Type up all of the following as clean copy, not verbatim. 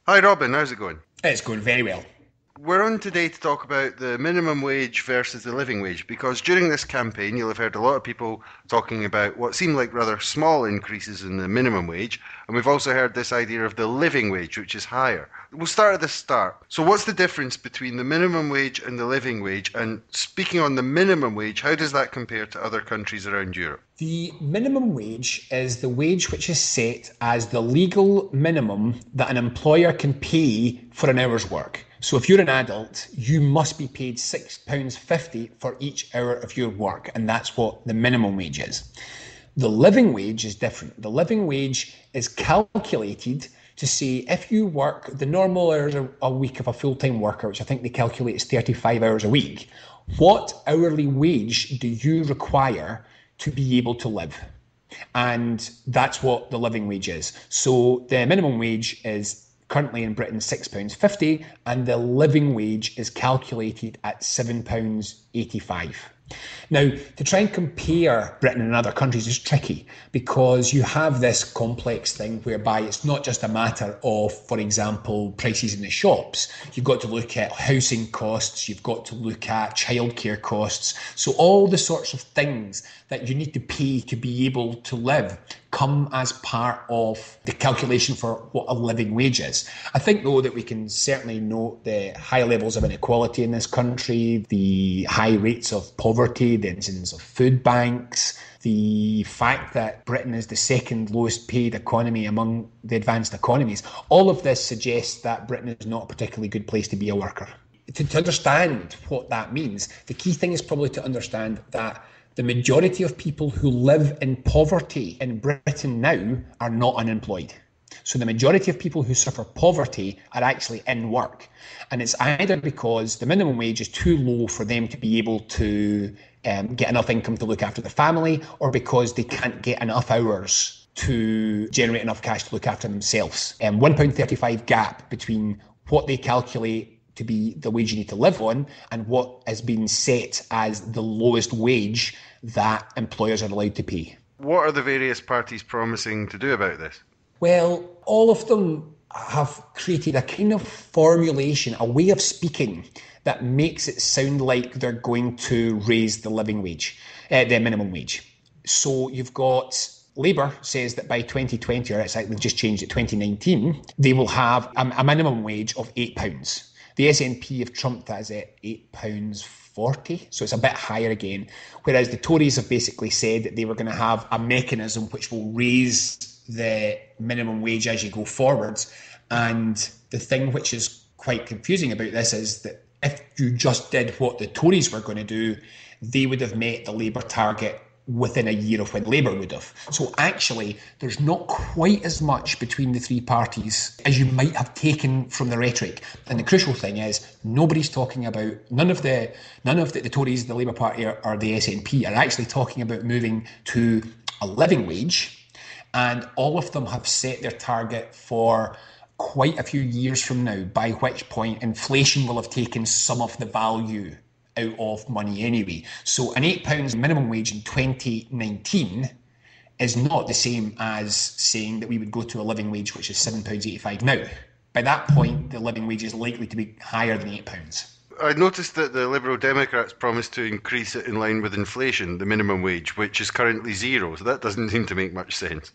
Hi Robin, how's it going? It's going very well. We're on today to talk about the minimum wage versus the living wage because during this campaign you'll have heard a lot of people talking about what seem like rather small increases in the minimum wage, and we've also heard this idea of the living wage, which is higher. We'll start at the start. So, what's the difference between the minimum wage and the living wage? And speaking on the minimum wage, how does that compare to other countries around Europe? The minimum wage is the wage which is set as the legal minimum that an employer can pay for an hour's work. So if you're an adult, you must be paid £6.50 for each hour of your work, and that's what the minimum wage is. The living wage is different. The living wage is calculated to say if you work the normal hours a week of a full-time worker, which I think they calculate is 35 hours a week, what hourly wage do you require to be able to live? And that's what the living wage is. So the minimum wage is currently in Britain £6.50, and the living wage is calculated at £7.85. Now, to try and compare Britain and other countries is tricky because you have this complex thing whereby it's not just a matter of, for example, prices in the shops. You've got to look at housing costs, you've got to look at childcare costs. So all the sorts of things that you need to pay to be able to live come as part of the calculation for what a living wage is. I think, though, that we can certainly note the high levels of inequality in this country, the high rates of poverty, the incidence of food banks, the fact that Britain is the second lowest paid economy among the advanced economies. All of this suggests that Britain is not a particularly good place to be a worker. To understand what that means, the key thing is probably to understand that the majority of people who live in poverty in Britain now are not unemployed. So the majority of people who suffer poverty are actually in work. And it's either because the minimum wage is too low for them to be able to get enough income to look after the family, or because they can't get enough hours to generate enough cash to look after themselves. £1.35 gap between what they calculate to be the wage you need to live on and what has been set as the lowest wage that employers are allowed to pay. What are the various parties promising to do about this? Well, all of them have created a kind of formulation, a way of speaking that makes it sound like they're going to raise the living wage, the minimum wage. So you've got Labour says that by 2020, or it's like they've just changed it, 2019, they will have a minimum wage of £8. The SNP have trumped that as at £8.40, so it's a bit higher again. Whereas the Tories have basically said that they were going to have a mechanism which will raise the minimum wage as you go forwards. And the thing which is quite confusing about this is that if you just did what the Tories were going to do, they would have met the Labour target within a year of when Labour would have. So actually, there's not quite as much between the three parties as you might have taken from the rhetoric. And the crucial thing is, nobody's talking about, none of the Tories, the Labour Party or the SNP are actually talking about moving to a living wage. And all of them have set their target for quite a few years from now, by which point inflation will have taken some of the value out of money anyway. So an £8 minimum wage in 2019 is not the same as saying that we would go to a living wage which is £7.85 now. By that point, the living wage is likely to be higher than £8. I noticed that the Liberal Democrats promised to increase it in line with inflation, the minimum wage, which is currently zero, so that doesn't seem to make much sense.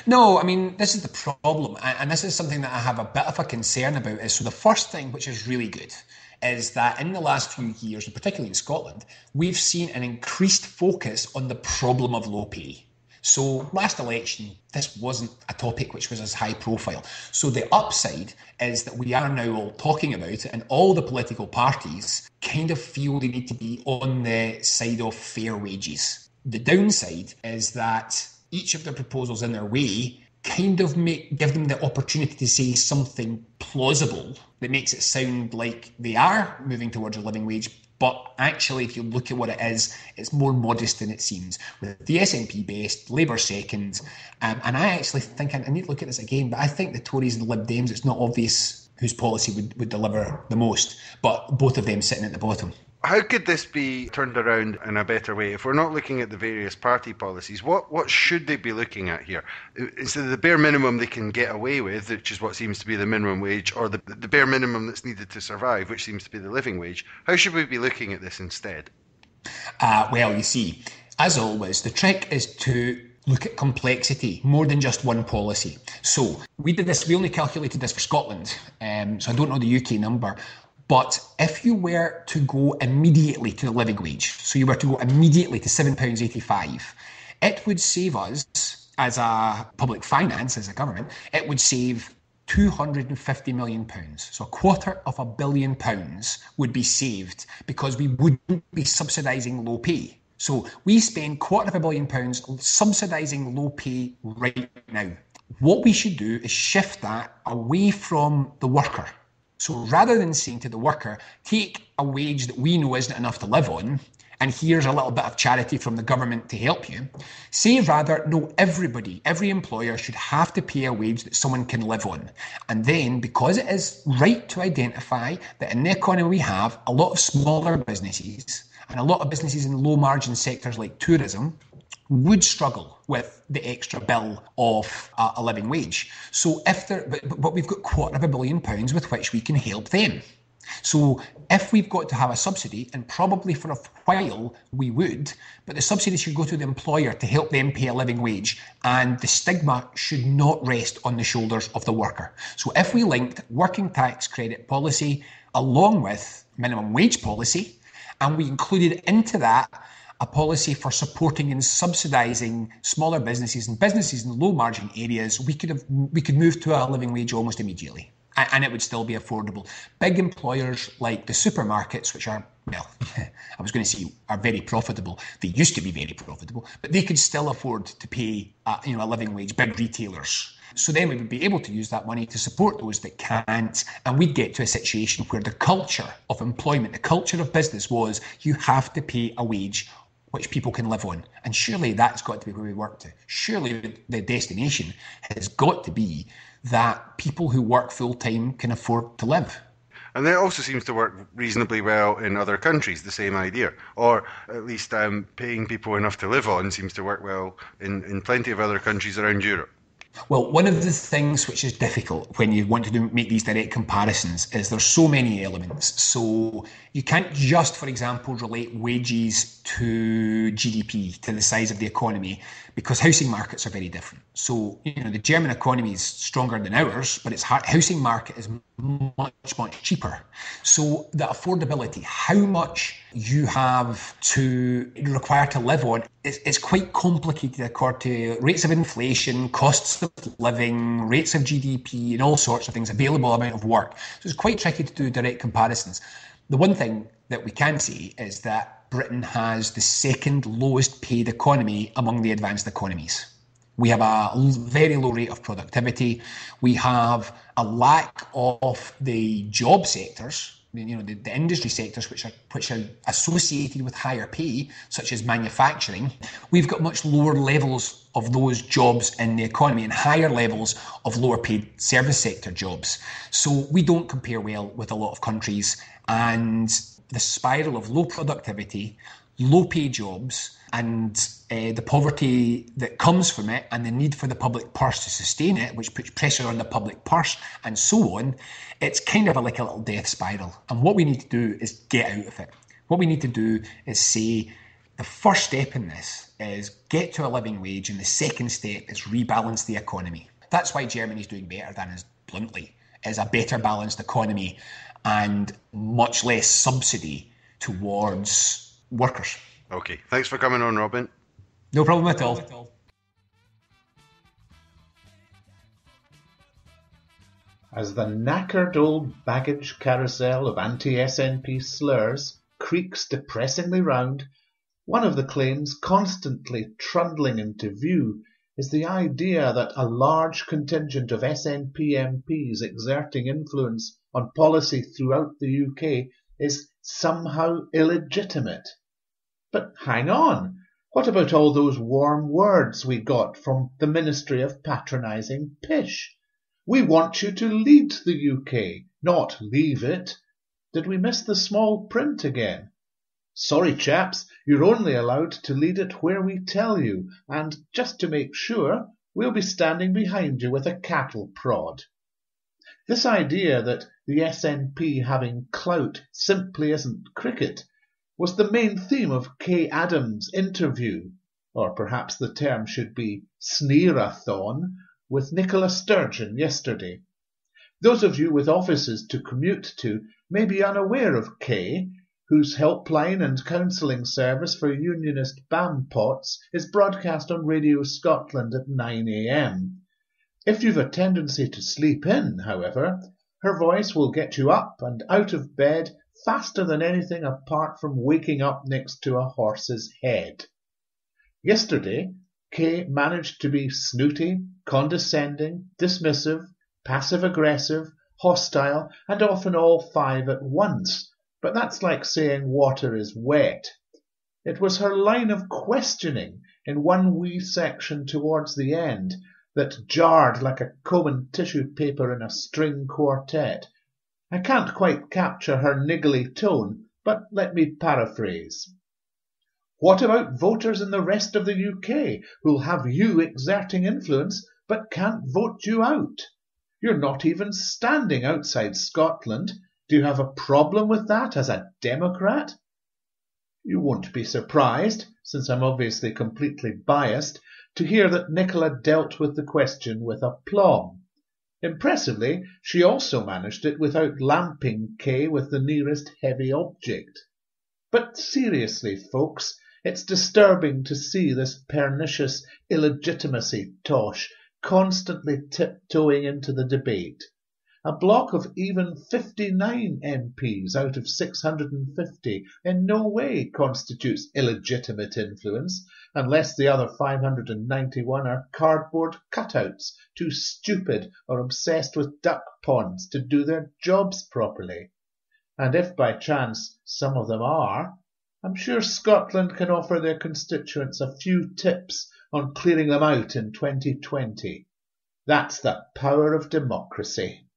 No, I mean, this is the problem, and this is something that I have a bit of a concern about. Is so the first thing, which is really good, is that in the last few years, and particularly in Scotland, we've seen an increased focus on the problem of low pay. So last election, this wasn't a topic which was as high profile. So the upside is that we are now all talking about it, and all the political parties kind of feel they need to be on the side of fair wages. The downside is that each of the proposals in their way kind of give them the opportunity to say something plausible that makes it sound like they are moving towards a living wage. But actually, if you look at what it is, it's more modest than it seems. With the SNP best, Labour second, and I actually think, I need to look at this again, but I think the Tories and the Lib Dems, it's not obvious whose policy would deliver the most, but both of them sitting at the bottom. how could this be turned around in a better way? If we're not looking at the various party policies, what should they be looking at here? Instead of the bare minimum they can get away with, which is what seems to be the minimum wage, or the bare minimum that's needed to survive, which seems to be the living wage, how should we be looking at this instead? Well, you see, as always, the trick is to look at complexity more than just one policy. So we only calculated this for Scotland, so I don't know the UK number. But if you were to go immediately to the living wage, so you were to go immediately to £7.85, it would save us, as a public finance, as a government, it would save £250 million. So £250 million would be saved because we wouldn't be subsidising low pay. So we spend £250 million subsidising low pay right now. What we should do is shift that away from the worker. So rather than saying to the worker, take a wage that we know isn't enough to live on, and here's a little bit of charity from the government to help you, say rather, no, every employer should have to pay a wage that someone can live on. And then, because it is right to identify that in the economy we have a lot of smaller businesses and a lot of businesses in low margin sectors like tourism would struggle with the extra bill of a living wage. So but we've got £250 million with which we can help them. So if we've got to have a subsidy, and probably for a while we would, but the subsidy should go to the employer to help them pay a living wage, and the stigma should not rest on the shoulders of the worker. So if we linked working tax credit policy along with minimum wage policy, and we included into that a policy for supporting and subsidising smaller businesses and businesses in low margin areas, we could move to a living wage almost immediately. And it would still be affordable. Big employers like the supermarkets, which are, well, I was going to say are very profitable. They used to be very profitable, but they could still afford to pay a living wage, big retailers. So then we would be able to use that money to support those that can't, and we'd get to a situation where the culture of employment, the culture of business was you have to pay a wage which people can live on. And surely that's got to be where we work to. Surely the destination has got to be that people who work full-time can afford to live. And that also seems to work reasonably well in other countries, the same idea. Or at least paying people enough to live on seems to work well in plenty of other countries around Europe. Well, one of the things which is difficult when you want to make these direct comparisons is there's so many elements. So you can't just, for example, relate wages to GDP, to the size of the economy, because housing markets are very different. So, the German economy is stronger than ours, but its housing market is much, much cheaper. So the affordability, how much you have to require to live on, it's quite complicated according to rates of inflation, costs of living, rates of GDP, and all sorts of things, available amount of work. So it's quite tricky to do direct comparisons. The one thing that we can say is that Britain has the second lowest paid economy among the advanced economies. We have a very low rate of productivity. We have a lack of the job sectors, the industry sectors which are associated with higher pay, such as manufacturing. We've got much lower levels of those jobs in the economy and higher levels of lower paid service sector jobs. So we don't compare well with a lot of countries, and the spiral of low productivity, low pay jobs, and the poverty that comes from it, and the need for the public purse to sustain it, which puts pressure on the public purse, and so on, it's kind of like a little death spiral. And what we need to do is get out of it. What we need to do is say, the first step in this is get to a living wage, and the second step is rebalance the economy. That's why Germany's doing better than us, bluntly, is a better balanced economy and much less subsidy towards workers. Okay, thanks for coming on, Robin. No problem at all. As the knackered old baggage carousel of anti-SNP slurs creaks depressingly round, one of the claims constantly trundling into view is the idea that a large contingent of SNP MPs exerting influence on policy throughout the UK is somehow illegitimate. But hang on, what about all those warm words we got from the Ministry of Patronising Pish? We want you to lead the UK, not leave it. Did we miss the small print again? Sorry, chaps, you're only allowed to lead it where we tell you, and just to make sure, we'll be standing behind you with a cattle prod. This idea that the SNP having clout simply isn't cricket was the main theme of Kay Adams' interview, or perhaps the term should be sneer-a-thon, with Nicola Sturgeon yesterday. Those of you with offices to commute to may be unaware of Kay, whose helpline and counselling service for unionist BAM-pots is broadcast on Radio Scotland at 9 a.m. If you've a tendency to sleep in, however, her voice will get you up and out of bed faster than anything apart from waking up next to a horse's head. Yesterday, Kay managed to be snooty, condescending, dismissive, passive-aggressive, hostile, and often all five at once, but that's like saying water is wet. It was her line of questioning in one wee section towards the end that jarred like a common tissue paper in a string quartet. I can't quite capture her niggly tone, but let me paraphrase. What about voters in the rest of the UK who'll have you exerting influence but can't vote you out? You're not even standing outside Scotland. Do you have a problem with that as a Democrat? You won't be surprised, since I'm obviously completely biased, to hear that Nicola dealt with the question with aplomb. Impressively, she also managed it without lamping Kay with the nearest heavy object. But seriously, folks, it's disturbing to see this pernicious illegitimacy tosh constantly tiptoeing into the debate. A block of even 59 MPs out of 650 in no way constitutes illegitimate influence, unless the other 591 are cardboard cutouts, too stupid or obsessed with duck ponds to do their jobs properly. And if by chance some of them are, I'm sure Scotland can offer their constituents a few tips on clearing them out in 2020. That's the power of democracy.